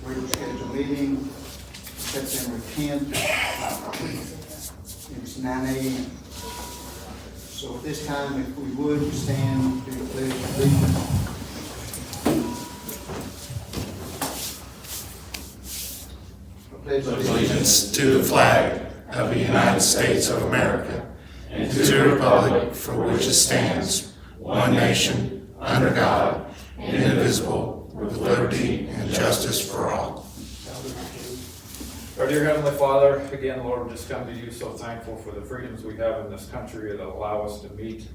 regular scheduled meeting, September 10th. It's 9 a.m. So at this time, if we would stand to the pledge of allegiance. Allegiance to the flag of the United States of America and to the republic for which it stands, one nation, under God, indivisible, with liberty and justice for all. Our dear Heavenly Father, again, Lord, we just come to you so thankful for the freedoms we have in this country that allow us to meet.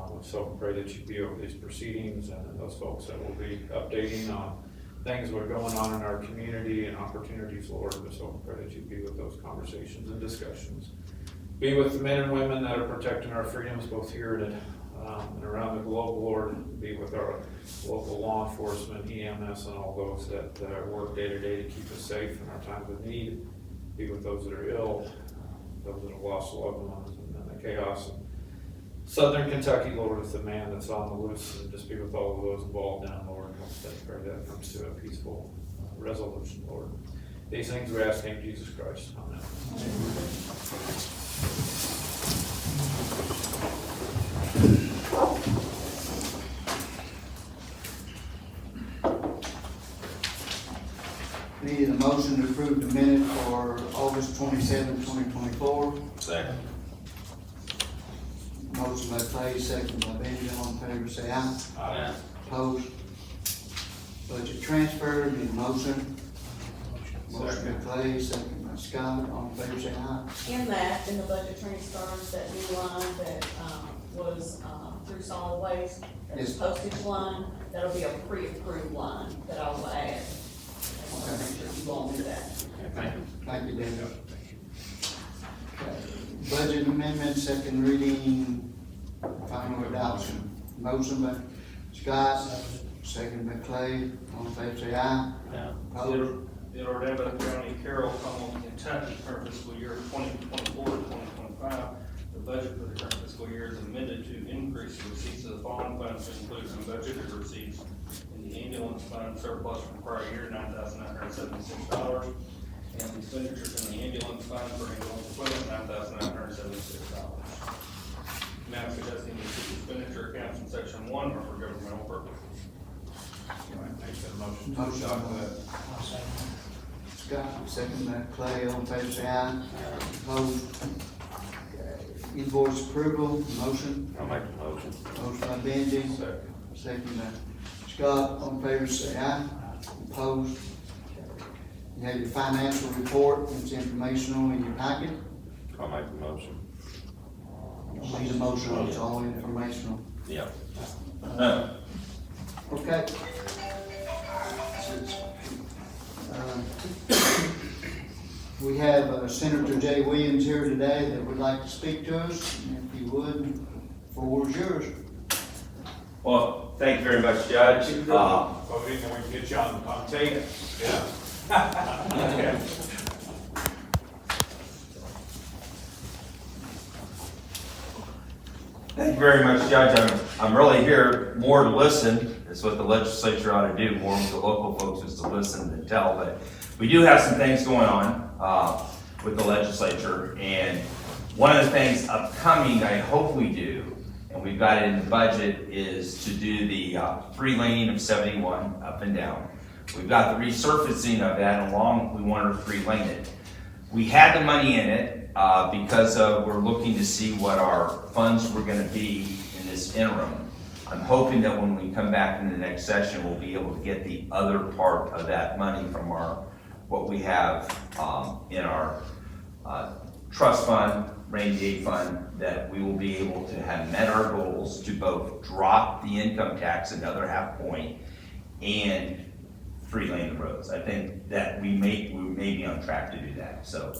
We so pray that you be over these proceedings and those folks that will be updating on things that are going on in our community and opportunities, Lord. We so pray that you be with those conversations and discussions. Be with the men and women that are protecting our freedoms, both here and around the globe, Lord. Be with our local law enforcement, EMS, and all those that work day to day to keep us safe in our times of need. Be with those that are ill, those that have lost loved ones, and then the chaos in Southern Kentucky, Lord, with the man that's on the loose, and just be with all of those involved down, Lord. I pray that comes to a peaceful resolution, Lord. These things we ask in Jesus Christ. Amen. Need a motion to approve the minute for August 27, 2024. Second. Motion by Clay, second by Benji. All in favor, say aye. Aye. Opposed? Budget transfer, need a motion. Motion by Clay, second by Scott. All in favor, say aye. In the budget transfers, that new line that, was, through solid waste, that Yes. postage line, that'll be a pre-approved line that I will add. I want to make sure you won't do that. Thank you. Thank you, David. Okay. Budget amendment, second reading, final adoption. Motion by Scott, second by Clay. All in favor, say aye. Opposed? In order to County, Carroll, Carroll, Kentucky, current fiscal year 2024-2025, the budget for the current fiscal year is amended to increase the receipts of the following funds to include some budgeted receipts in the ambulance fund surplus from prior year, $9,976, and the expenditures in the ambulance fund for ambulance equipment, $9,976. Now suggesting the expenditure accounts in section 1 are for governmental purposes. Make that motion. Motion. Scott, second by Clay. All in favor, say aye. Opposed? Okay. Invoice approval, motion. I'll make the motion. Motion by Benji, Second. second by Scott. All in favor, say aye. Opposed? You have your financial report, it's informational in your packet. I'll make the motion. Need a motion, it's all informational. Yeah. Okay. We have Senator Jay Williams here today that would like to speak to us. If you would, the floor is yours. Well, thank you very much, Judge. We can get you on tape. Yeah. Okay. Thank you very much, Judge. I'm really here more to listen. It's what the legislature ought to do, more with the local folks, is to listen and tell. But we do have some things going on with the legislature, and one of the things upcoming, I hope we do, and we've got it in the budget, is to do the 3-laning of 71 up and down. We've got the resurfacing of that along, we want to 3-lane it. We had the money in it because we're looking to see what our funds were going to be in this interim. I'm hoping that when we come back in the next session, we'll be able to get the other part of that money from what we have in our trust fund, rainy day fund, that we will be able to have met our goals to both drop the income tax another ½ point and 3-lane the roads. I think that we may be on track to do that. So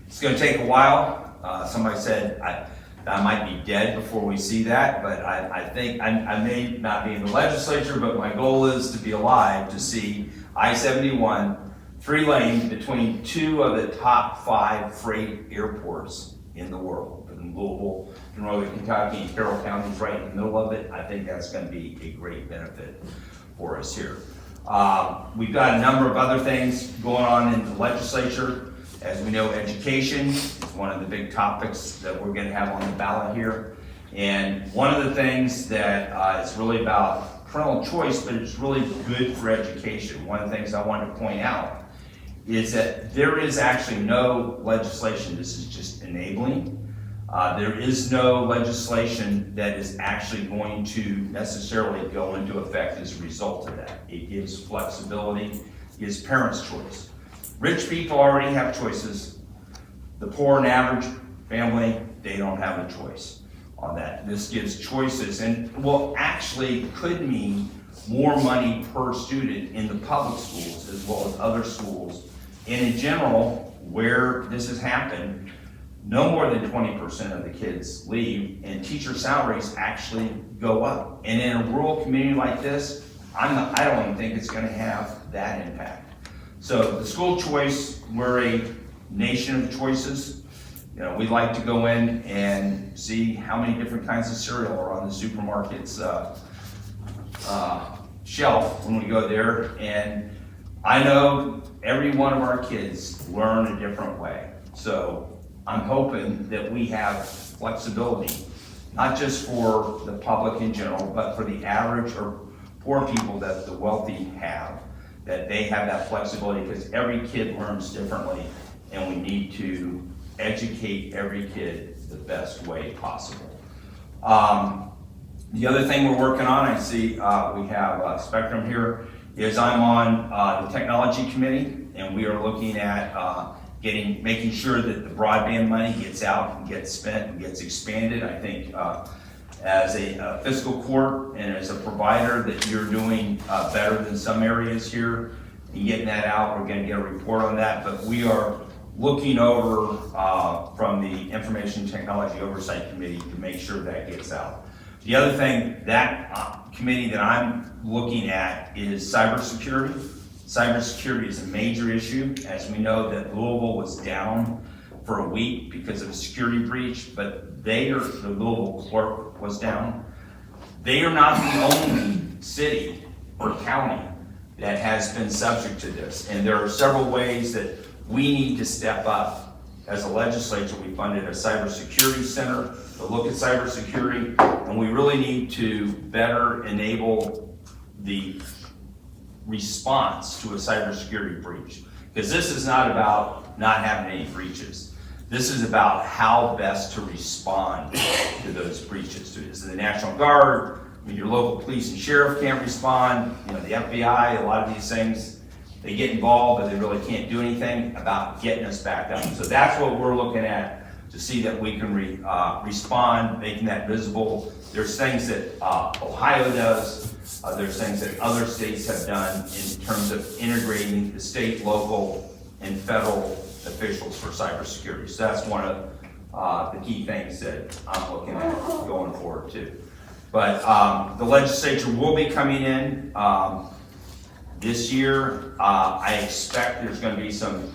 it's going to take a while. Somebody said I might be dead before we see that, but I think I may not be in the legislature, but my goal is to be alive to see I-71 3-lane between 2 of the top 5 freight airports in the world. In Louisville, in Northern Kentucky, and Carroll County is right in the middle of it. I think that's going to be a great benefit for us here. We've got a number of other things going on in the legislature. As we know, education is one of the big topics that we're going to have on the ballot here. And one of the things that is really about parental choice, but it's really good for education. One of the things I wanted to point out is that there is actually no legislation. This is just enabling. There is no legislation that is actually going to necessarily go into effect as a result of that. It gives flexibility, gives parents choice. Rich people already have choices. The poor and average family, they don't have a choice on that. This gives choices and will actually could mean more money per student in the public schools as well as other schools. And in general, where this has happened, no more than 20% of the kids leave, and teacher salaries actually go up. And in a rural community like this, I don't even think it's going to have that impact. So the school choice, we're a nation of choices. You know, we like to go in and see how many different kinds of cereal are on the supermarket's shelf when we go there. And I know every one of our kids learn a different way. So I'm hoping that we have flexibility, not just for the public in general, but for the average or poor people that the wealthy have, that they have that flexibility, because every kid learns differently, and we need to educate every kid the best way possible. The other thing we're working on, I see we have Spectrum here, is I'm on the technology committee, and we are looking at making sure that the broadband money gets out and gets spent and gets expanded. I think as a fiscal court and as a provider that you're doing better than some areas here and getting that out. We're gonna get a report on that, but we are looking over from the Information Technology Oversight Committee to make sure that gets out. The other thing, that committee that I'm looking at is cybersecurity. Cybersecurity is a major issue. As we know that Louisville was down for a week because of a security breach, but the Louisville clerk was down. They are not the only city or county that has been subject to this. And there are several ways that we need to step up. As a legislature, we funded a cybersecurity center to look at cybersecurity, and we really need to better enable the response to a cybersecurity breach. Because this is not about not having any breaches. This is about how best to respond to those breaches. Is it the National Guard? I mean, your local police and sheriff can't respond. You know, the FBI, a lot of these things, they get involved, but they really can't do anything about getting us back up. So that's what we're looking at, to see that we can respond, making that visible. There's things that Ohio does. There's things that other states have done in terms of integrating the state, local, and federal officials for cybersecurity. So that's one of the key things that I'm looking at going forward too. But the legislature will be coming in this year. I expect there's going to be some,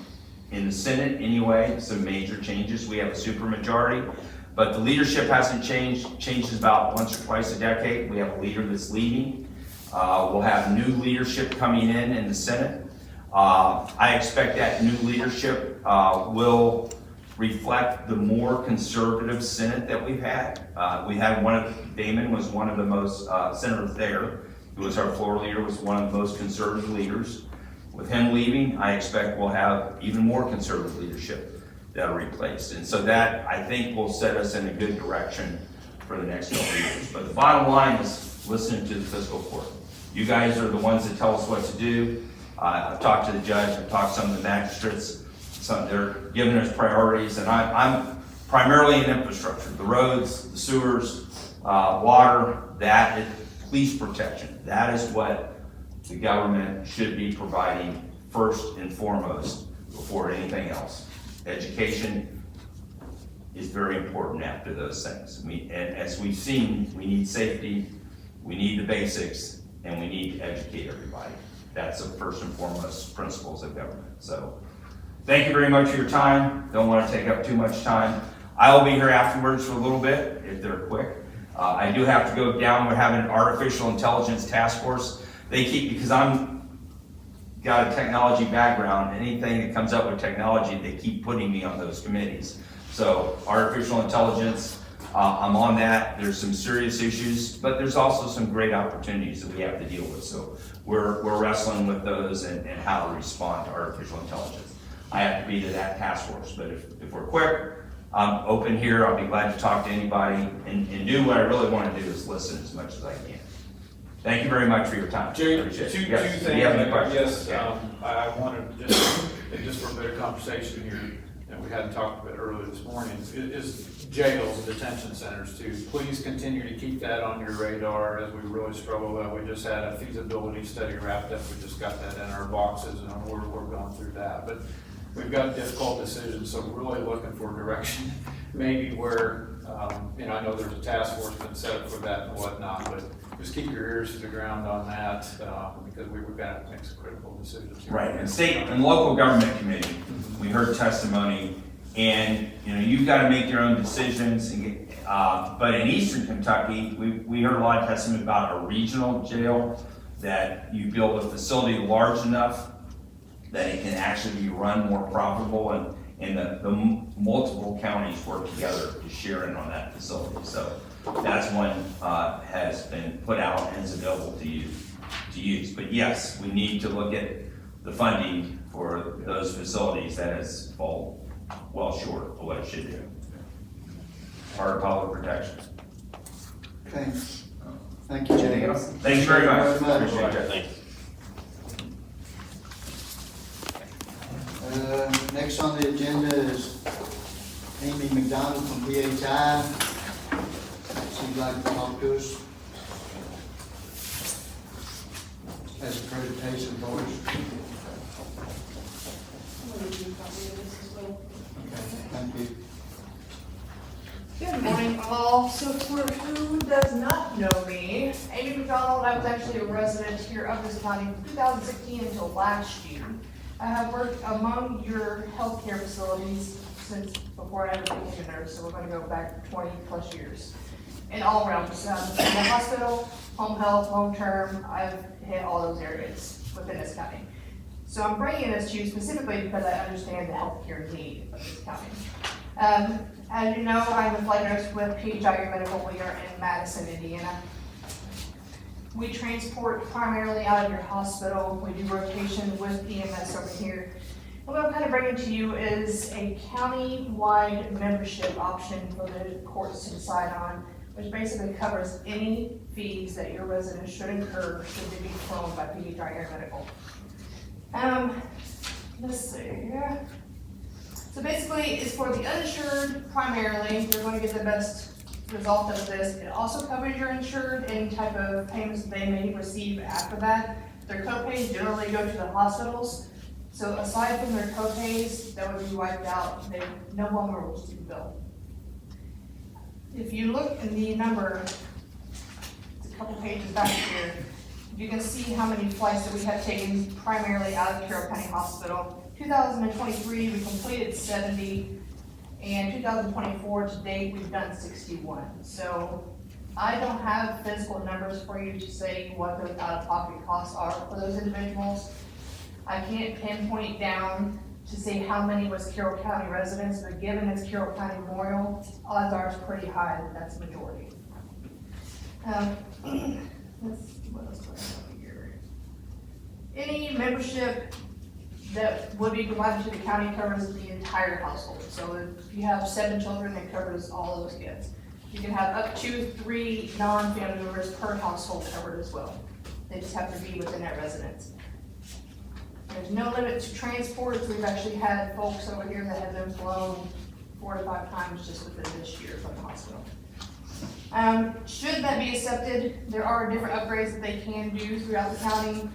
in the Senate anyway, some major changes. We have a supermajority, but the leadership hasn't changed. Changes about once or twice a decade. We have a leader that's leaving. We'll have new leadership coming in the Senate. I expect that new leadership will reflect the more conservative Senate that we've had. We had Damon was one of the most, Senator Thayer, who was our floor leader, was one of the most conservative leaders. With him leaving, I expect we'll have even more conservative leadership that are replaced. And so that, I think, will set us in a good direction for the next couple of years. But the bottom line is listening to the fiscal court. You guys are the ones that tell us what to do. I've talked to the judge, I've talked to some of the magistrates. They're giving us priorities, and I'm primarily in infrastructure, the roads, the sewers, water, that is police protection. That is what the government should be providing first and foremost before anything else. Education is very important after those things. And as we've seen, we need safety, we need the basics, and we need to educate everybody. That's the first and foremost principles of government. So thank you very much for your time. Don't want to take up too much time. I'll be here afterwards for a little bit, if they're quick. I do have to go down. We're having an artificial intelligence task force. They keep, because I'm got a technology background. Anything that comes up with technology, they keep putting me on those committees. So artificial intelligence, I'm on that. There's some serious issues, but there's also some great opportunities that we have to deal with. So we're wrestling with those and how to respond to artificial intelligence. I have to be to that task force, but if we're quick, I'm open here. I'll be glad to talk to anybody and do what I really want to do is listen as much as I can. Thank you very much for your time. Jay, Appreciate it. two Yes. things. Do you have any questions? Yes, I wanted just for a bit of conversation here, and we hadn't talked about it earlier this morning, is jails, detention centers too. Please continue to keep that on your radar as we really struggle with that. We just had a feasibility study wrapped up. We just got that in our boxes and we're going through that. But we've got difficult decisions, so really looking for direction, maybe where, I know there's a task force been set up for that and whatnot, but just keep your ears to the ground on that, because we've got to make some critical decisions here. Right, and state and local government committee, we heard testimony, and, you've got to make your own decisions, and but in Eastern Kentucky, we heard a lot of testimony about a regional jail, that you build a facility large enough that it can actually be run more profitable, and the multiple counties work together to share in on that facility. So that's one has been put out and is available to use. But yes, we need to look at the funding for those facilities that has fallen well short of what it should do. Part of public protection. Okay. Thank you, Jay. Thanks very much. Appreciate it. Thank you. Next on the agenda is Amy McDonald from PHI. She'd like to talk to us. As accreditation for us. I'm gonna give you a copy of this as well. Okay, thank you. Good morning, all. So for who does not know me, Amy McDonald, I was actually a resident here of this county from 2016 until last year. I have worked among your healthcare facilities since before I ever became a nurse, so we're going to go back 20 plus years. In all realms, in the hospital, home health, long-term, I've hit all those areas within this county. So I'm bringing this to you specifically because I understand the healthcare need of this county. As you know, I'm a flight nurse with PHI Medical. We are in Madison, Indiana. We transport primarily out of your hospital. We do rotation with EMS over here. And what I'm kind of bringing to you is a county-wide membership option for the courts to decide on, which basically covers any fees that your residents should incur should they be flown by PHI Medical. Let's see here. So basically, it's for the uninsured primarily. You're going to get the best result of this. It also covers your insured, any type of payments they may receive after that. Their copays generally go to the hospitals. So aside from their copays that would be wiped out, they no longer will receive a bill. If you look in the number, it's a couple pages back here, you can see how many flights that we have taken primarily out of Carroll County Hospital. 2023, we completed 70, and 2024 to date, we've done 61. So I don't have physical numbers for you to say what those out-of-pocket costs are for those individuals. I can't pinpoint down to say how many was Carroll County residents, but given it's Carroll County Memorial, odds are it's pretty high that that's the majority. Let's see, what else do I have here? Any membership that would be provided to the county covers the entire household. So if you have 7 children, it covers all of those kids. You can have up to 3 non-family members per household covered as well. They just have to be within that residence. There's no limit to transports. We've actually had folks over here that have been flown 4 to 5 times just within this year from the hospital. Should that be accepted, there are different upgrades that they can do throughout the county.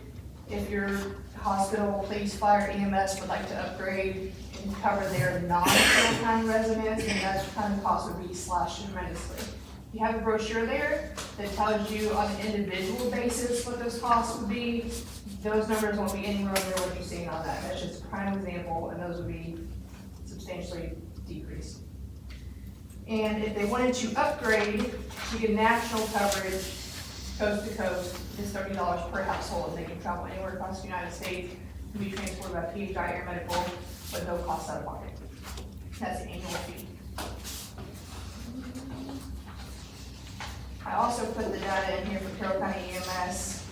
If your hospital, police, fire, EMS would like to upgrade and cover their non-Carroll County residents, then that kind of cost would be slashed tremendously. You have a brochure there that tells you on an individual basis what those costs would be. Those numbers won't be anywhere near what you're seeing on that. That's just a prime example, and those would be substantially decreased. And if they wanted to upgrade to get national coverage, coast to coast, it's $30 per household, and they can travel anywhere across the United States. to be transported by PHI Air Medical with no cost out of pocket. That's the annual fee. I also put the data in here for Carroll County EMS.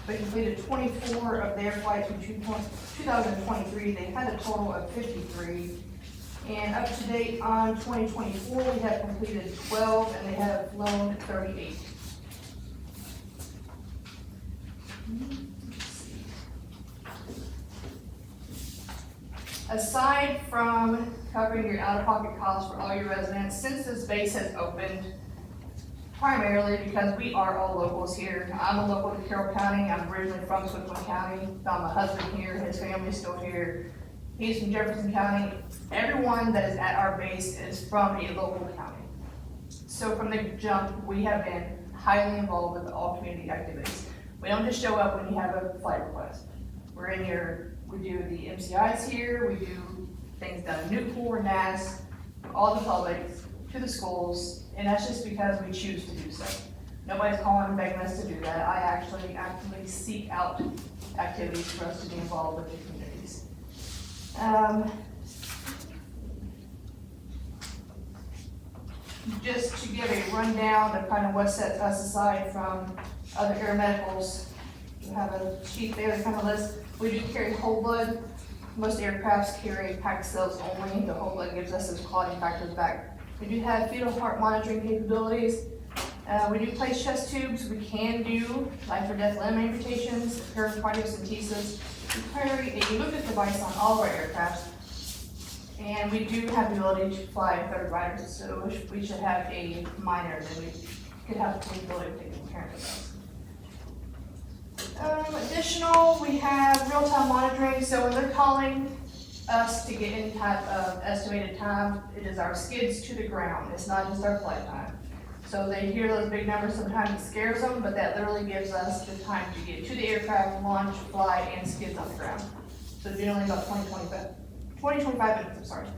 They completed 24 of their flights in 2023. They had a total of 53. And up to date on 2024, we have completed 12 and they have flown 38. Aside from covering your out-of-pocket costs for all your residents, since this base has opened, primarily because we are all locals here. I'm a local to Carroll County. I'm originally from Switzerland County. Found my husband here, his family's still here. He's from Jefferson County. Everyone that is at our base is from a local county. So from the jump, we have been highly involved with all community activities. We don't just show up when you have a flight request. We're in here, we do the MCIs here, we do things down in Newport, NAS, all the public, to the schools, and that's just because we choose to do so. Nobody's calling and begging us to do that. I actually actively seek out activities for us to be involved with the communities. Just to give a rundown of kind of what sets us aside from other air medicals, we have a sheet there that kind of lists. We do carry whole blood. Most aircrafts carry packed cells only. The whole blood gives us those clotting factors back. We do have fetal heart monitoring capabilities. We do place chest tubes. We can do life or death limb amputations, pericardiocentesis. We carry a Lucas device on all of our aircrafts. And we do have the ability to fly third riders, so we should have a minor that we could have the capability of taking care of those. Additional, we have real-time monitoring, so when they're calling us to get any type of estimated time, it is our skids to the ground, it's not just our flight time. So they hear those big numbers, sometimes it scares them, but that literally gives us the time to get to the aircraft, launch, fly, and skids on the ground. So generally about 20-25 minutes, I'm sorry.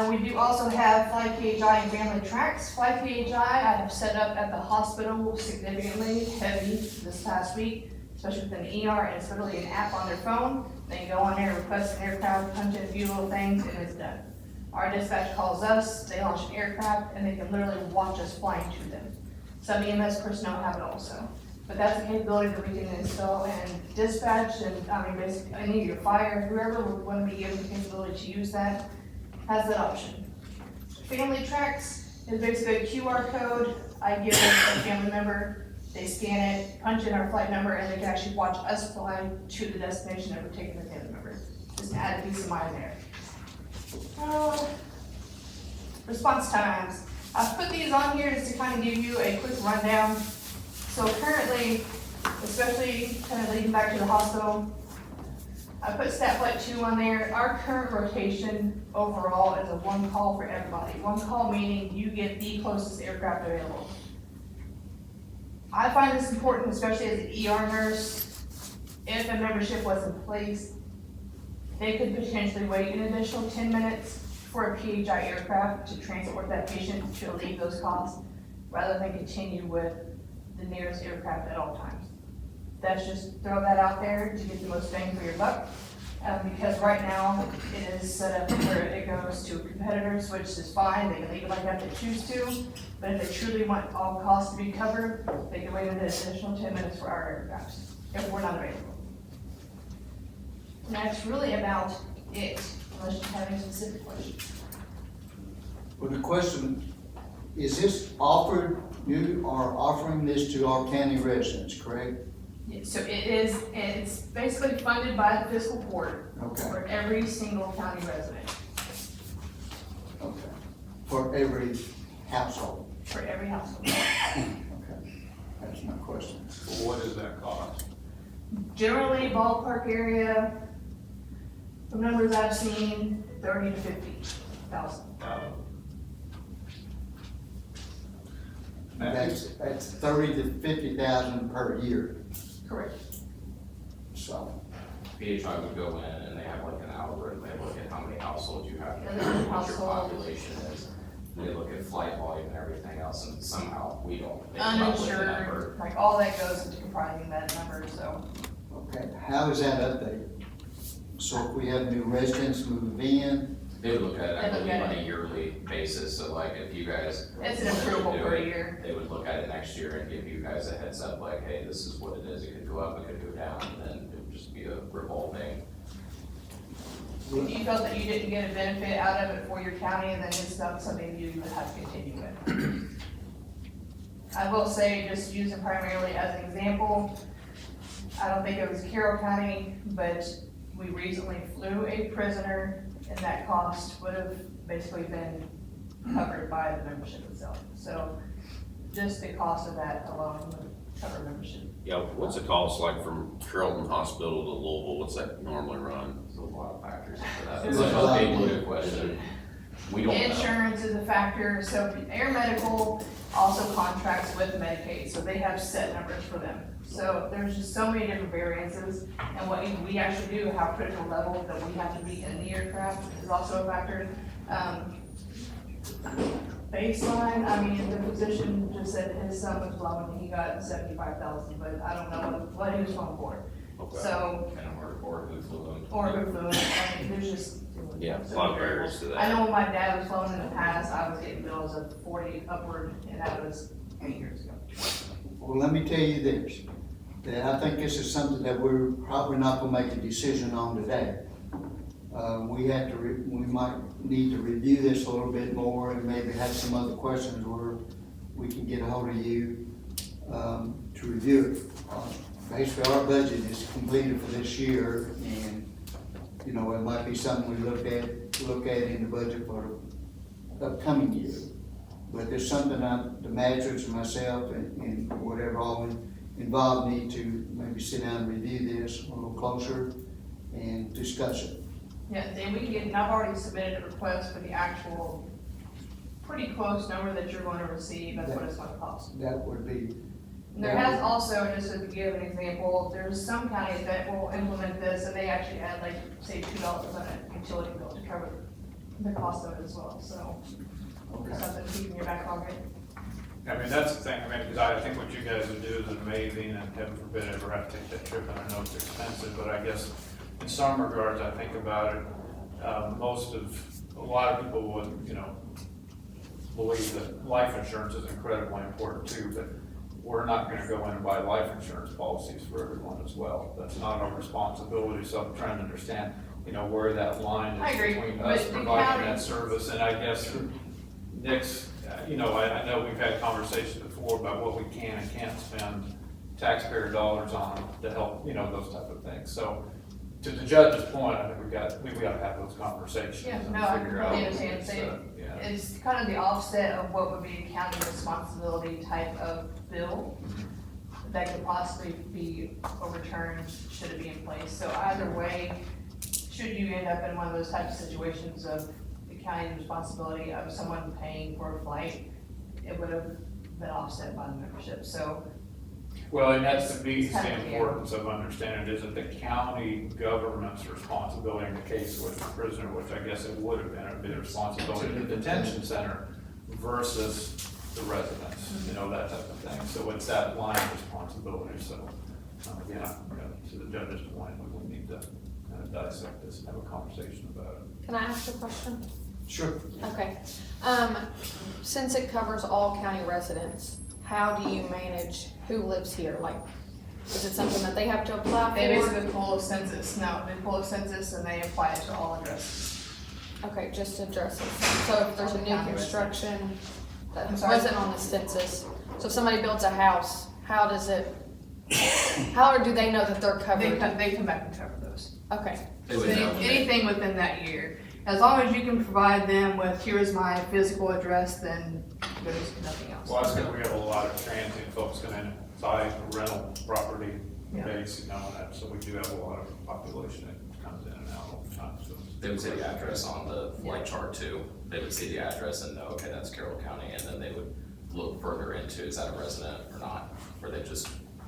We do also have Fly PHI and family tracks. Fly PHI I have set up at the hospital significantly heavy this past week, especially with an ER, and it's literally an app on their phone. They can go on there, request an aircraft, punch in a few little things, and it's done. Our dispatch calls us, they launch an aircraft, and they can literally watch us flying to them. Some EMS personnel have it also. But that's a capability that we can install and dispatch, and I mean, basically, any of your fire, whoever would want to be given the capability to use that, has that option. Family tracks is basically a QR code. I give a family member, they scan it, punch in our flight number, and they can actually watch us fly to the destination that we're taking the family member. Just to add a peace of mind there. Response times. I've put these on here just to kind of give you a quick rundown. So currently, especially kind of leading back to the hospital, I put stat flight 2 on there. Our current rotation overall is a 1 call for everybody. 1 call meaning you get the closest aircraft available. I find this important, especially as an ER nurse. If a membership was in place, they could potentially wait an additional 10 minutes for a PHI aircraft to transport that patient to relieve those costs, rather than continue with the nearest aircraft at all times. That's just throw that out there to get the most bang for your buck. Because right now it is set up where it goes to competitors, which is fine. They can leave it like that if they choose to. But if they truly want all costs to be covered, they can wait an additional 10 minutes for our aircraft if we're not available. And that's really about it, unless you have any specific questions. Well, the question, is this offered, you are offering this to our county residents, correct? Yeah, so it's basically funded by the fiscal court Okay, for every single county resident, okay. For every household, for every household. okay. That's my question. What does that cost? Generally, ballpark area, from numbers I've seen, 30 to 50,000. That's 30 to 50,000 per year, Correct. so. PHI would go in and they have like an algorithm, they look at how many households you have, And what then your household. population is. They look at flight volume and everything else, and somehow we don't. they come up with a number. Uninsured, like all that goes into comprising that number, so. Okay, how is that updated? So if we have new residents move in, They would look at it, I They look believe, at on it. a yearly basis, so like if you guys. It's an wanted to approval do per it, year. They would look at it next year and give you guys a heads up, like, hey, this is what it is, it could go up, it could go down, and then it would just be a revolving. If you felt that you didn't get a benefit out of it for your county, then it's not something you would have to continue with. I will say, just using primarily as an example, I don't think it was Carroll County, but we recently flew a prisoner, and that cost would have basically been covered by the membership itself. So just the cost of that alone would cover membership. Yeah, what's the cost like from Carrollton Hospital to Louisville? What's that normally run? There's a lot of factors into that. There's It's a a lot. big loaded question. We don't know. Insurance is a factor, so Air Medical also contracts with Medicaid, so they have set numbers for them. So there's just so many different variances, and what we actually do, how critical level that we have to be in the aircraft is also a factor. Baseline, I mean, the physician just said his son was blown, and he got 75,000, but I don't know what he was going for. Okay. So, And or who flew them. or who flew it, I mean, there's just. Yeah, A lot of barriers to that. I know when my dad was flown in the past, I was getting bills of 40 upward, and that was 8 years ago. well, let me tell you this, that I think this is something that we're probably not gonna make a decision on today. We might need to review this a little bit more and maybe have some other questions where we can get a hold of you, to review it. Basically, our budget is completed for this year, and, you know, it might be something we look at in the budget for the upcoming year. But there's something the managers and myself and whatever all involved need to maybe sit down and review this a little closer and discuss it. Yeah, and we can get, and I've already submitted a request for the actual pretty close number that you're going to receive, that's what it's going to cost. That would be, And there has also, just to give an example, there's some counties that will implement this, and they actually add like, say, $2 on a utility bill to cover the cost of it as well, so. okay. Something to keep in your back pocket. I mean, that's the thing, I mean, because I think what you guys would do is amazing, and heaven forbid ever have to take that trip, and I know it's expensive, but I guess in some regards, I think about it, a lot of people would, you know, believe that life insurance is incredibly important too, but we're not gonna go in and buy life insurance policies for everyone as well. That's not our responsibility, so I'm trying to understand, you know, where that line I is agree, between but us the providing county- that service, and I guess Nick's, you know, I know we've had conversations before about what we can and can't spend taxpayer dollars on to help, you know, those type of things. So to the judge's point, I think we gotta have those conversations Yeah, and no, I figure out. completely understand. Yeah. It's kind of the offset of what would be a county responsibility type of bill that could possibly be overturned should it be in place. So either way, should you end up in one of those types of situations of the county's responsibility of someone paying for a flight, it would have been offset by the membership, so. Well, and that's the It's piece, kind the of, importance of understanding is that the county government's responsibility in the case with the prisoner, which I guess it would have been, it'd be the responsibility of the detention center versus the residents, you know, that type of thing. So it's that line of responsibility, so, again, you know, to the judge's point, we will need to kind of dissect this and have a conversation about it. Can I ask a question? Sure. Okay. Since it covers all county residents, how do you manage who lives here? Like, is it something that they have to apply They for? basically pull a census, no, they pull a census and they apply it to all addresses. Okay, just addresses. So if there's a new County construction that I'm sorry? wasn't on the census, so if somebody builds a house, how does it, how do they know that they're covered? They come back and cover those. Okay, They So would know when they- anything within that year, as long as you can provide them with, here's my physical address, then there's nothing else. Well, I was gonna, we have a lot of transient folks come in and buy rental property Yeah. base, you know, and that, so we do have a lot of population that comes in and out all the time, so. They would see the address on the flight chart too. They would see the address and know, okay, that's Carroll County, and then they would look further into, is that a resident or not? Or they just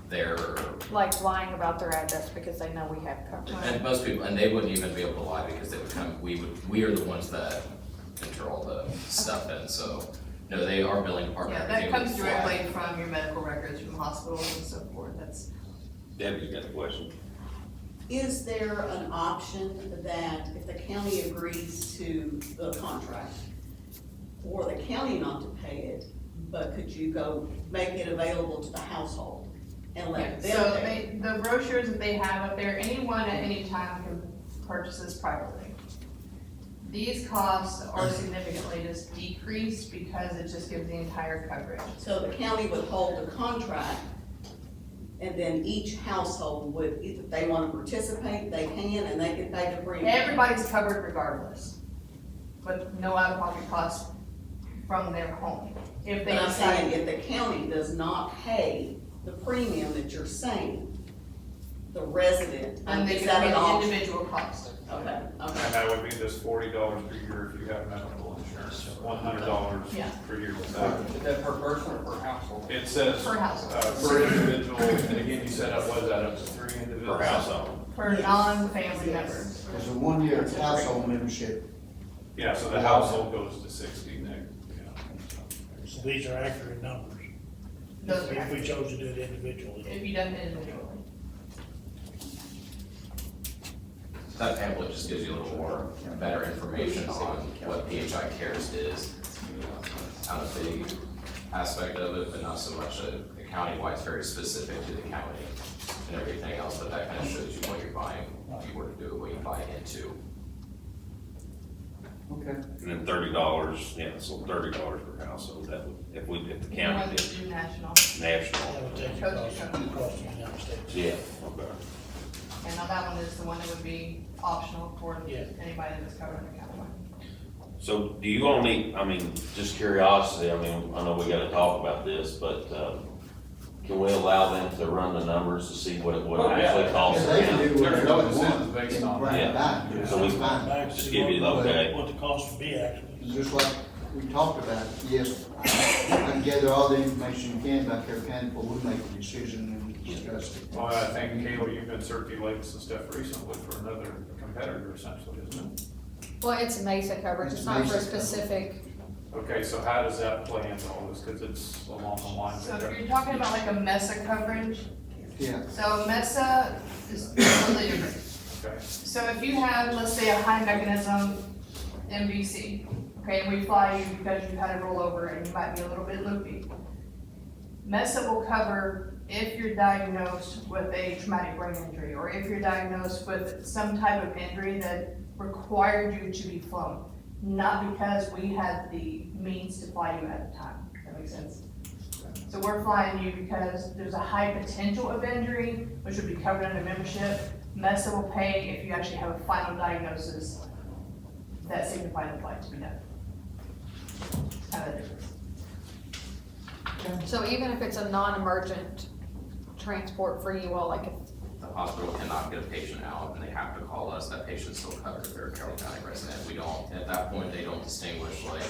there, or, like lying about their address because they know we have coverage. and most people, and they wouldn't even be able to lie because they would come, we are the ones that enter all the stuff in, so, no, they are billing department. Yeah, that everything comes would fly. directly from your medical records from hospitals and so forth, that's. Debbie's got a question. Is there an option that if the county agrees to the contract, for the county not to pay it, but could you go make it available to the household and let them So pay? the brochures that they have up there, anyone at any time can purchase this privately. These costs are significantly just decreased because it just gives the entire coverage. So the county would hold the contract, and then each household would, if they wanna participate, they can, and they can pay the premium. Everybody's covered regardless, but no out-of-pocket costs from their home. If they But I'm saying, decide, if the county does not pay the premium that you're saying, the resident, then they is can that pay an the option? individual cost. Okay, And okay. that would be just $40 per year if you have medical insurance, $100 Yeah. per year without. Is that per person or per household? It says, Per household. per individual, and again, you said up, was that up to 3 individuals? Per household. For Yes. non-family Yes. members. There's a 1 year household membership. Yeah, so the household goes to 60, Nick, yeah. So these are accurate numbers. Those are If we chose to do it individually. if you done it individually. That pamphlet just gives you a little more, better information on what PHI Cares is. Kind of big aspect of it, but not so much a county-wide, it's very specific to the county and everything else, but that kind of shows you what you're buying, if you were to do it, what you buy into. Okay. And then $30, yeah, so $30 per household, that would, if the You want county to did do national. national. That would take you across the United States. Yeah, okay. And now that one is the one that would be optional for Yeah. anybody that is covered in the county. So do you all need, I mean, just curiosity, I mean, I know we gotta talk about this, but, can we allow them to run the numbers to see what it would Oh, yeah. actually cost? Yeah, they can do There's whatever no they incentive want. based They on can bring it that. back. Yeah. So we- It's fine. Back to Just see give you the what- okay. What the cost would be actually. Just like we talked about, yes, I can gather all the information you can about Carroll County before we make a decision and discuss it. Well, I think, Kayla, you've been circulating some stuff recently for another competitor essentially, isn't it? Well, it's Mesa coverage, it's not for a Mesa coverage. specific, Okay, so how does that play into all this, because it's along the lines So of. if you're talking about like a MESA coverage, Yeah, so MESA is completely different. Okay, So if you have, let's say, a high mechanism MVC, okay, and we fly you because you had a rollover and you might be a little bit loopy. MESA will cover if you're diagnosed with a traumatic brain injury, or if you're diagnosed with some type of injury that required you to be flown, not because we had the means to fly you at the time. That makes sense? So we're flying you because there's a high potential of injury, which would be covered under membership. MESA will pay if you actually have a final diagnosis that signifies the flight to be done. Kind of difference. so even if it's a non-emergent transport for you all, like if The hospital cannot get a patient out, and they have to call us, that patient's still covered if they're a Carroll County resident. We don't, at that point, they don't distinguish, like,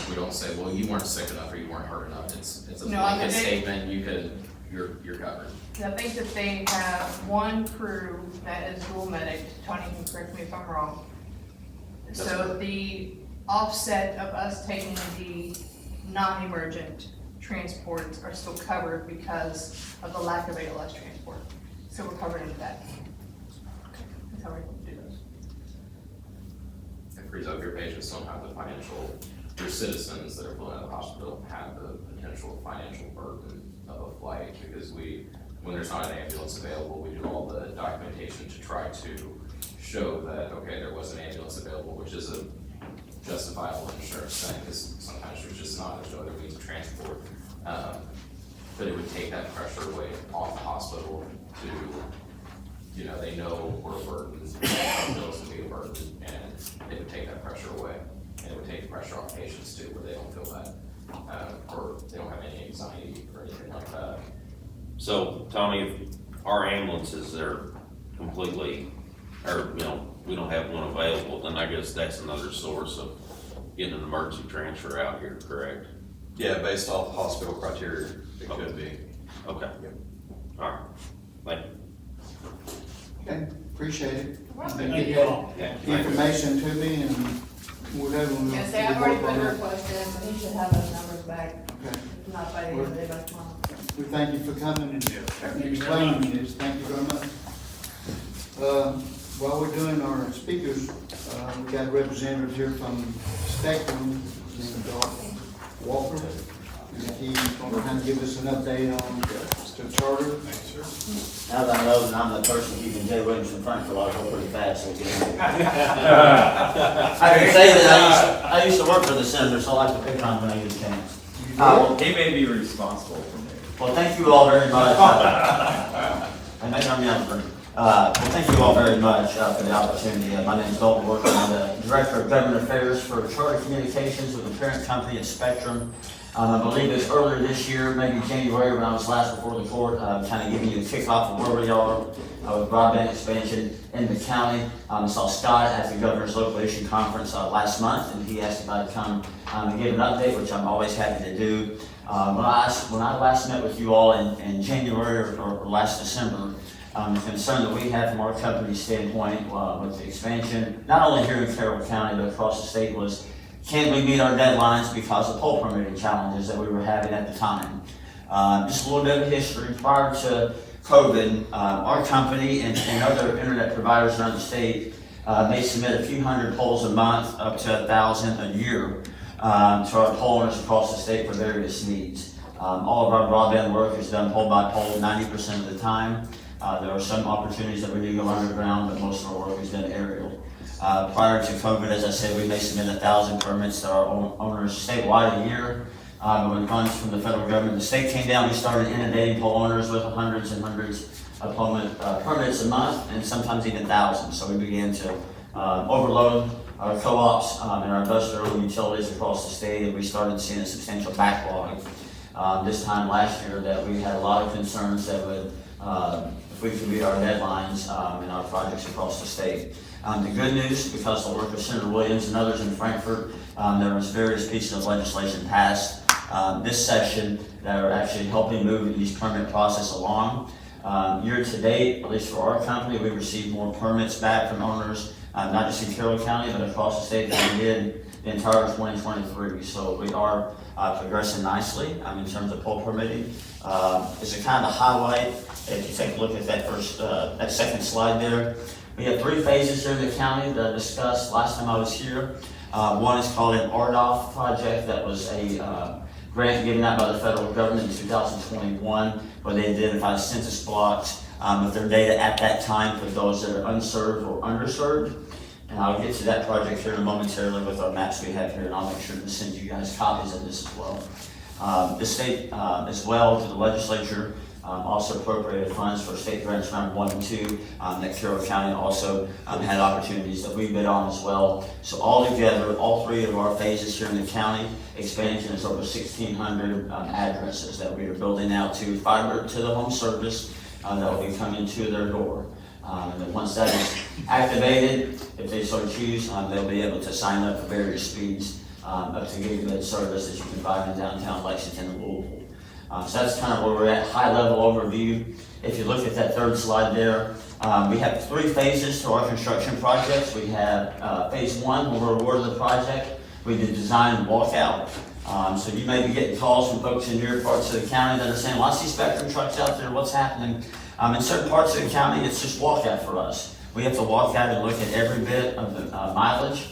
we don't say, well, you weren't sick enough or you weren't hurt enough. It's a No, I blanket mean, statement, you're covered. I think that they have one crew that is dual medic. Tony can correct me if I'm wrong. So the offset of us taking the non-emergent transports are still covered because of the lack of ALS transport. So we're covered into that. That's how we do those. It frees up your patients, don't have the financial, your citizens that are flown out of the hospital have the potential financial burden of a flight, because when there's not an ambulance available, we do all the documentation to try to show that, okay, there was an ambulance available, which is a justifiable insurance thing, because sometimes there's just not, there's no other means of transport. But it would take that pressure away off the hospital to, they know we're a burden, our bills can be a burden, and it would take that pressure away. And it would take the pressure off patients too, where they don't feel that, or they don't have any anxiety or anything like that. So, Tommy, if our ambulances are completely, or, we don't have one available, then I guess that's another source of getting an emergency transfer out here, correct? Yeah, based off hospital criteria, it could be. Okay. All right, thank you. okay, appreciate it. Thank you all. Yeah, The information to me and whatever. we'll- Yeah, say I've already we'll put work a on it. request in, so he should have those numbers back, Okay, if not by the end of the day, by tomorrow. we thank you for coming and explaining this, thank you very much. While we're doing our speakers, we got a representative here from Spectrum, named Walker. And he's gonna kind of give us an update on the charter. Now that I know that I'm the person keeping Jay Williams in front for a while, go pretty fast. So I can say that I used to work for the senator, so I like to pick on when I get a chance. He may be responsible for me. Well, thank you all very much. And maybe I'm younger. Well, thank you all very much for the opportunity. My name is Dalton Worker. I'm the Director of Government Affairs for Charter Communications with the parent company at Spectrum. I believe it's earlier this year, maybe January, when I was last before the court, kind of giving you a kickoff of where we are with broadband expansion in the county. I saw Scott at the Governor's Local Issue Conference last month, and he asked if I'd come and give an update, which I'm always happy to do. When I last met with you all in January or last December, the concern that we had from our company's standpoint with the expansion, not only here in Carroll County, but across the state, was can we meet our deadlines because of pole permitting challenges that we were having at the time. Just a little bit of history. Prior to COVID, our company and other internet providers around the state may submit a few hundred poles a month, up to 1,000 a year, to our pole owners across the state for various needs. All of our broadband work is done pole by pole 90% of the time. There are some opportunities that we do go underground, but most of our work is done aerial. Prior to COVID, as I said, we may submit 1,000 permits to our owners statewide a year. But when funds from the federal government, the state came down, we started inundating pole owners with hundreds and hundreds of permits a month, and sometimes even thousands. So we began to overload our co-ops and our industrial utilities across the state, and we started seeing a substantial backlog this time last year that we had a lot of concerns that would, if we could meet our deadlines in our projects across the state. The good news, because of the work of Senator Williams and others in Frankfurt, there was various pieces of legislation passed this session that are actually helping move the permit process along. Year to date, at least for our company, we received more permits back from owners, not just in Carroll County, but across the state than we did the entire 2023. So we are progressing nicely in terms of pole permitting. It's a kind of highlight. If you take a look at that that second slide there, we have 3 phases here in the county that I discussed last time I was here. One is called an RDOF project. That was a grant given out by the federal government in 2021, where they identified census blocks with their data at that time for those that are unserved or underserved. And I'll get to that project here in a momentarily with our maps we have here, and I'll make sure to send you guys copies of this as well. The state, as well, to the legislature, also appropriated funds for state grants round 1 and 2 that Carroll County also had opportunities that we bid on as well. So all together, all 3 of our phases here in the county, expansion is over 1,600 addresses that we are building out to fiber to the home service that will be coming to their door. And then once that is activated, if they so choose, they'll be able to sign up for various speeds up to gigabit service that you can find in downtown Lexington and Louisville. So that's kind of where we're at, high-level overview. If you look at that third slide there, we have 3 phases to our construction projects. We have phase 1, where we're awarded the project. We did design and walkout. So you may be getting calls from folks in your parts of the county that are saying, well, I see Spectrum trucks out there, what's happening? In certain parts of the county, it's just walkout for us. We have to walk out and look at every bit of the mileage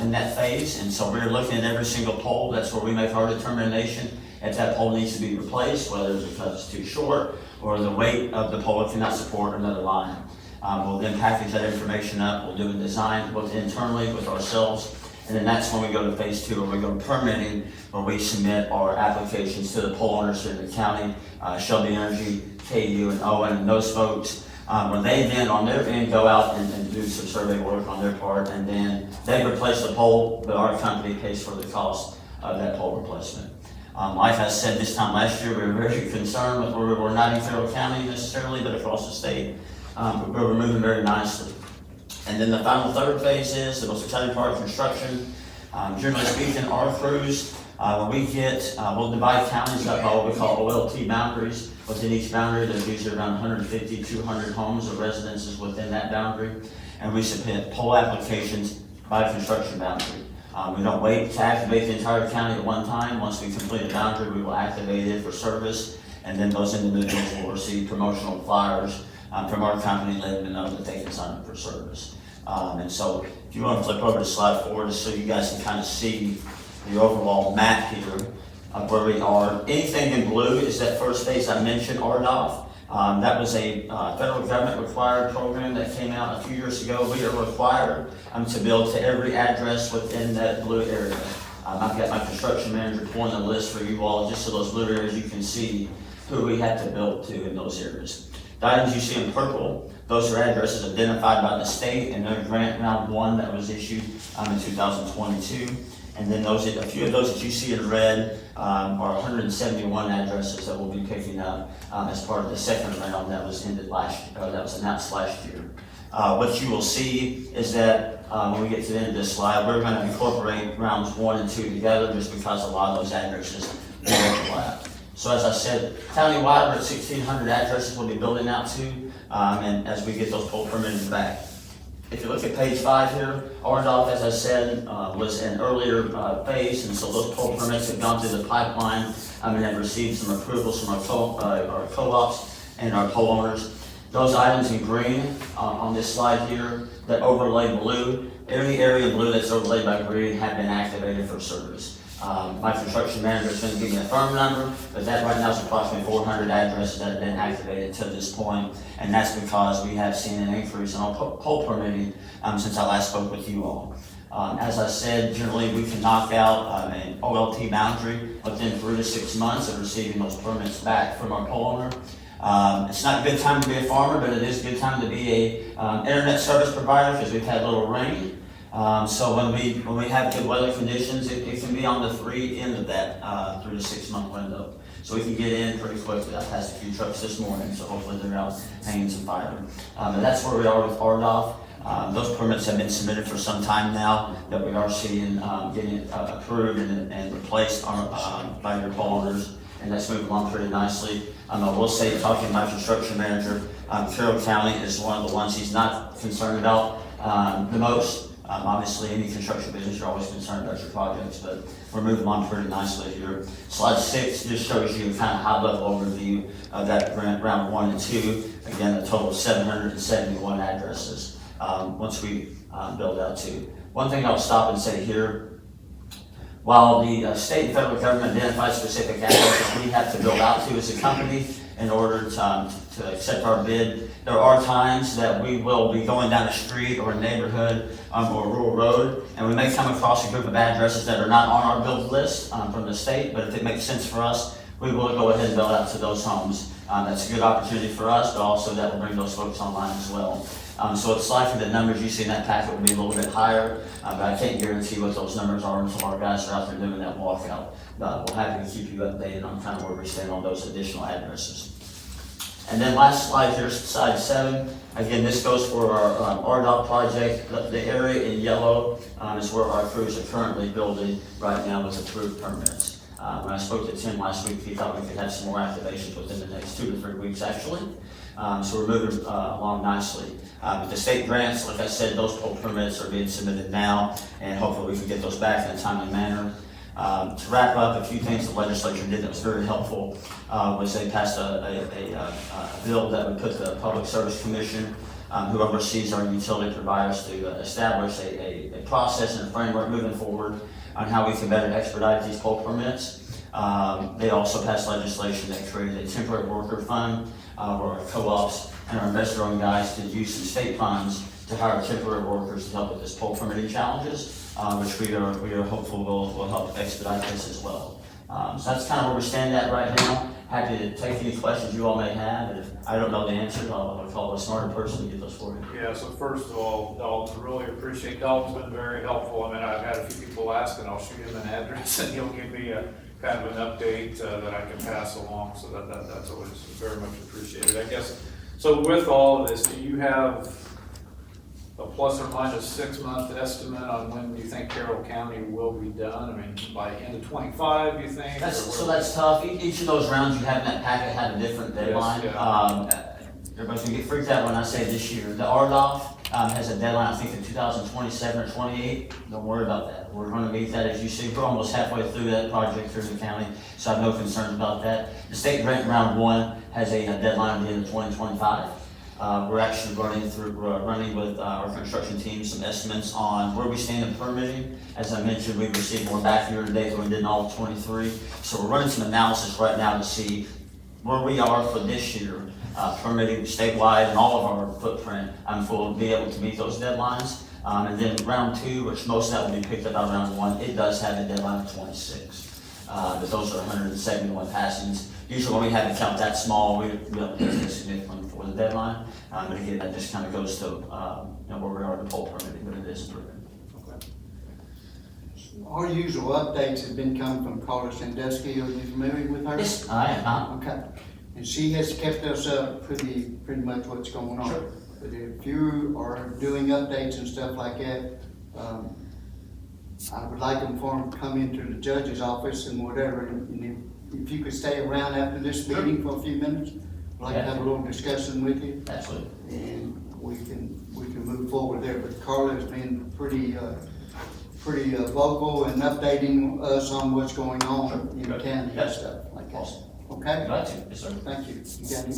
in that phase. And so we're looking at every single pole. That's where we make our determination if that pole needs to be replaced, whether it's because it's too short or the weight of the pole cannot support another line. We'll then package that information up. We'll do a design both internally with ourselves, and then that's when we go to phase 2, where we go to permitting, where we submit our applications to the pole owners in the county, Shelby Energy, KU, and Owen, and those folks, where they then on their end go out and do some survey work on their part, and then they replace the pole, but our company pays for the cost of that pole replacement. Like I said this time last year, we were very concerned with where we were, not in Carroll County necessarily, but across the state. But we were moving very nicely. And then the final third phase is the most exciting part of construction. Generally speaking, our crews, when we get, we'll divide counties up by what we call OLT boundaries. Within each boundary, there's usually around 150, 200 homes or residences within that boundary. And we submit pole applications by construction boundary. We don't wait to activate the entire county at one time. Once we complete a boundary, we will activate it for service, and then those individuals will receive promotional flyers from our company, letting them know that they can sign up for service. And so if you want to flip over to slide 4, just so you guys can kind of see the overall map here of where we are. Anything in blue is that first phase I mentioned, RDOF. That was a federal government required program that came out a few years ago. We are required to build to every address within that blue area. I've got my construction manager pulling a list for you all, just so those blue areas you can see who we have to build to in those areas. The items you see in purple, those are addresses identified by the state in their grant round 1 that was issued in 2022. And then a few of those that you see in red are 171 addresses that will be picking up as part of the second round that was announced last year. What you will see is that when we get to the end of this slide, we're going to incorporate rounds 1 and 2 together, just because a lot of those addresses overlap. So as I said, countywide, we're at 1,600 addresses we'll be building out to, and as we get those pole permitted back. If you look at page 5 here, RDOF, as I said, was an earlier phase, and so those pole permits have gone through the pipeline and have received some approvals from our co-ops and our pole owners. Those items in green on this slide here that overlay blue, any area in blue that's overlaid by green have been activated for service. My construction manager is going to give me a firm number, but that right now is approximately 400 addresses that have been activated to this point, and that's because we have seen an increase in our pole permitting since I last spoke with you all. As I said, generally we can knock out an OLT boundary within 3 to 6 months of receiving those permits back from our pole owner. It's not a good time to be a farmer, but it is a good time to be a internet service provider, because we've had a little rain. So when we have good weather conditions, it can be on the 3 end of that 3 to 6 month window. So we can get in pretty quickly. I passed a few trucks this morning, so hopefully they're out hanging some fiber. And that's where we are with RDOF. Those permits have been submitted for some time now, that we are seeing getting approved and replaced by your pole owners, and that's moving along pretty nicely. I will say, talking to my construction manager, Carroll County is one of the ones he's not concerned about the most. Obviously, any construction business, you're always concerned about your projects, but we're moving along pretty nicely here. Slide 6 just shows you a kind of high-level overview of that grant round 1 and 2. Again, a total of 771 addresses once we build out to. One thing I'll stop and say here, while the state and federal government identify specific addresses we have to build out to as a company in order to accept our bid, there are times that we will be going down a street or a neighborhood or a rural road, and we may come across a group of addresses that are not on our build list from the state, but if it makes sense for us, we will go ahead and build out to those homes. That's a good opportunity for us, but also that will bring those folks online as well. So it's likely the numbers you see in that packet will be a little bit higher, but I can't guarantee what those numbers are until our guys are out there doing that walkout. We'll have to keep you updated on kind of where we stand on those additional addresses. And then last slide here, slide 7. Again, this goes for our RDOF project. The area in yellow is where our crews are currently building right now with approved permits. When I spoke to Tim last week, he thought we could have some more activations within the next 2 to 3 weeks, actually. So we're moving along nicely. With the state grants, like I said, those pole permits are being submitted now, and hopefully we can get those back in a timely manner. To wrap up, a few things the legislature did that was very helpful was they passed a bill that would put the Public Service Commission, who oversees our utility providers, to establish a process and a framework moving forward on how we can better expedite these pole permits. They also passed legislation that created a temporary worker fund where our co-ops and our investor-owned guys could use some state funds to hire temporary workers to help with this pole permitting challenges, which we are hopeful will help expedite this as well. So that's kind of where we stand at right now. Happy to take any questions you all may have. If I don't know the answer, I'll call a smarter person to get those for you. Yeah, so first of all, Dalton, really appreciate, Dalton's been very helpful. I mean, I've had a few people ask, and I'll shoot him an address, and he'll give me a kind of an update that I can pass along, so that's always very much appreciated, I guess. So with all of this, do you have a plus or minus 6 month estimate on when you think Carroll County will be done? I mean, by end of 25, you think? That's tough. Each of those rounds you have in that packet have a different deadline. Yes, yeah. Everybody's gonna get freaked out when I say this year. The RDOF has a deadline, I think, in 2027 or 28. Don't worry about that. We're gonna meet that. As you see, we're almost halfway through that project through the county, so I have no concerns about that. The state grant round 1 has a deadline at the end of 2025. We're actually running with our construction team some estimates on where we stand in permitting. As I mentioned, we've received more back year to date than we did in all of 23. So we're running some analysis right now to see where we are for this year, permitting statewide and all of our footprint. We'll be able to meet those deadlines. And then round two, which most of that will be picked up by round one, it does have a deadline of 26. But those are 171 passings. Usually when we have a count that small, we don't get significant before the deadline. But again, that just kind of goes to, where we are in the poll permitting, but it is improving. Our usual updates have been coming from Carla Sandusky. Are you familiar with her? Yes, I am. Okay. And she has kept us up pretty much what's going on. Sure. But if you are doing updates and stuff like that, I would like them for them to come into the judge's office and whatever. And if you could stay around after this meeting for a few minutes, I'd like to have a little discussion with you. Absolutely. And we can move forward there. But Carla's been pretty vocal and updating us on what's going on in the county and stuff like that. Okay? Glad to, yes, sir. Thank you.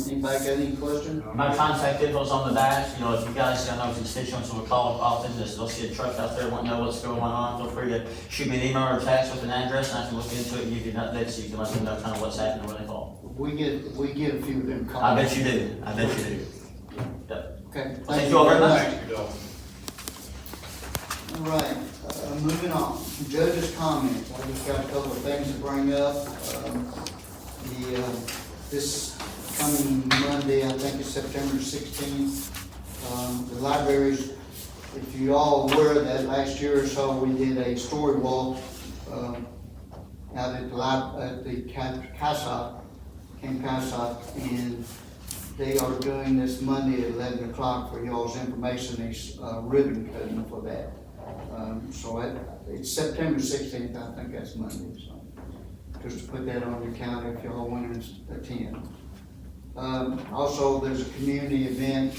Anybody got any questions? My contact info's on the back. If you guys got no constituents will call often, just they'll see a truck out there, want to know what's going on, feel free to shoot me an email or a text with an address, and I can look into it and give you an update so you can let them know kind of what's happening when they call. We get a few of them calls. I bet you do. Yep. Okay. Thank you all very much. Thank you, Bill. All right, moving on. Judge's comments. I just got a couple of things to bring up. This coming Monday, I think it's September 16th, the libraries, if you all aware that last year or so, we did a story walk out at the Camp Cassock, and they are doing this Monday at 11 o'clock for y'all's information, a ribbon cutting for that. It's September 16th, I think that's Monday, so just to put that on your calendar if y'all want to attend. Also, there's a community event,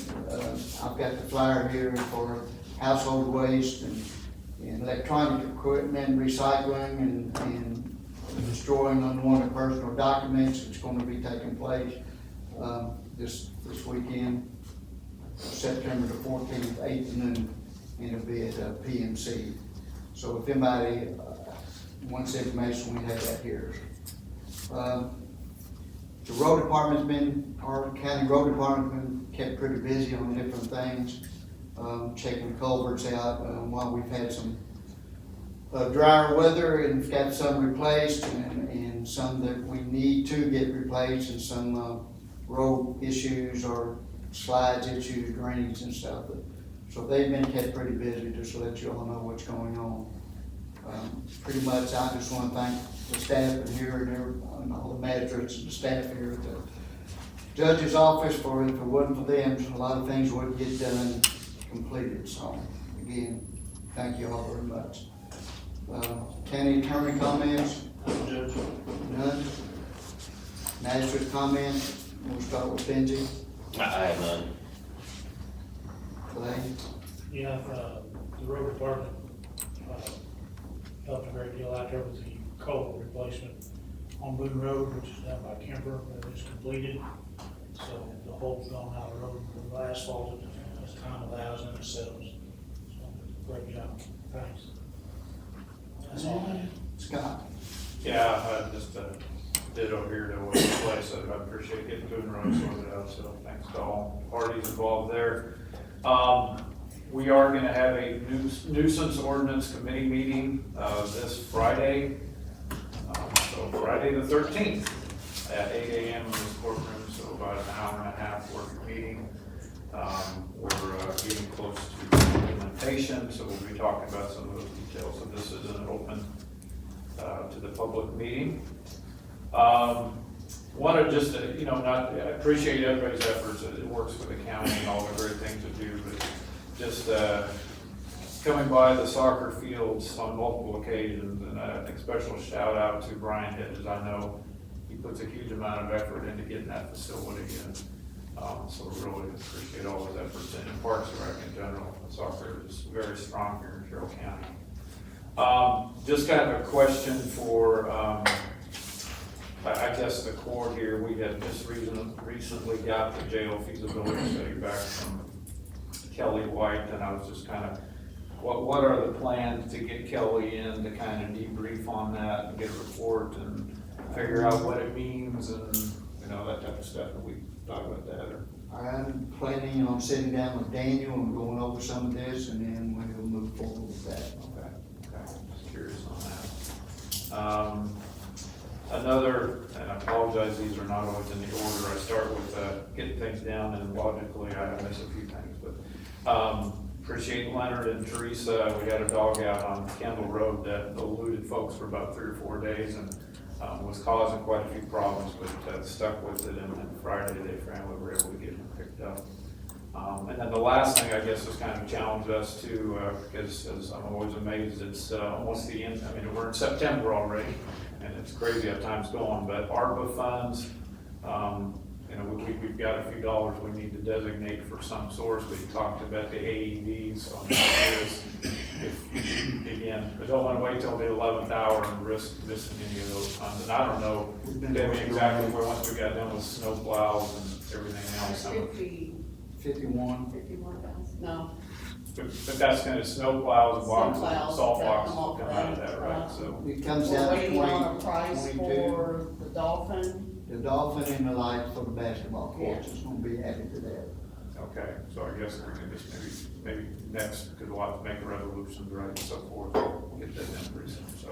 I've got the flyer here for household waste and electronic equipment recycling and destroying unwanted personal documents. It's going to be taking place this weekend, September the 14th, 8 to noon, and it'll be at PMC. So if anybody wants information, we have that here. The road department's our county road department's been kept pretty busy on different things, checking culverts out while we've had some drier weather and got some replaced and some that we need to get replaced and some road issues or slides issues, drainage and stuff. So they've been kept pretty busy, just to let you all know what's going on. Pretty much, I just want to thank the staff in here and all the magistrates and the staff here at the judge's office for, if it wasn't for them, a lot of things wouldn't get done and completed. So again, thank you all very much. County attorney comments? None? Magistrate comments? We'll start with Benji. I have none. Clay? Yeah, the road department, helped a great deal out there with the culvert replacement on Boone Road, which is down by Kemper, that is completed. So the hole's gone out of the road, the asphalt as time allows and it settles. So, great job, thanks. That's all I have. Scott? Yeah, I just did over here to what took place. I appreciate getting Boone Road sorted out, so thanks to all parties involved there. We are gonna have a nuisance ordinance committee meeting, this Friday. So Friday the 13th at 8 a.m. in this courtroom, so about an hour and a half worth meeting. We're getting close to implementation, so we'll be talking about some of those details. So this is an open to the public meeting. Want to just, I appreciate everybody's efforts. It works for the county and all the great things to do, but just coming by the soccer fields on multiple occasions, and I think special shout out to Brian Hedges. I know he puts a huge amount of effort into getting that facility in. So we really appreciate all his efforts, and Parks and Rec in general. Soccer is very strong here in Carroll County. Just kind of a question for I guess the core here, we had just recently got the jail feasibility study back from Kelly White, and I was just kind of, what are the plans to get Kelly in to kind of debrief on that and get a report and figure out what it means and, you know, that type of stuff, and we talk about that, or? I'm planning on sitting down with Daniel and going over some of this, and then we'll move forward with that. Okay, just curious on that. Another, and I apologize, these are not always in the order, I start with, getting things down, and logically, I miss a few things, but, appreciate Leonard and Teresa, we had a dog out on Kendall Road that eluded folks for about 3 or 4 days, and, was causing quite a few problems, but, stuck with it, and Friday, they finally were able to get him picked up. And then the last thing, I guess, has kind of challenged us to, because as I'm always amazed, it's almost the end, I mean, we're in September already, and it's crazy how time's going, but ARPA funds, you know, we've got a few dollars we need to designate for some source. We talked about the AEDs on this. If, again, we don't want to wait till the 11th hour and risk missing any of those funds. And I don't know, Debbie, exactly where, once we got done with snow plows and everything else. 51. No. But that's kind of snow plows, boxes, Snowplows, salt that boxes come off will come out of that, that, right? So, It comes We're down to waiting on a price 22. for the Dolphin. The Dolphin and the lights for the basketball courts is gonna be added to that. okay, so I guess we can just maybe next, because we'll have to make the resolutions, right, and so forth, we'll get that done pretty soon. So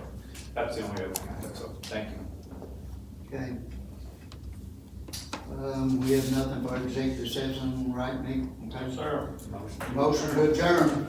that's the only other thing I have, so thank you. Okay. We have nothing for executive session, right, Nick? Okay. Sir. Motion. Motion to adjourn.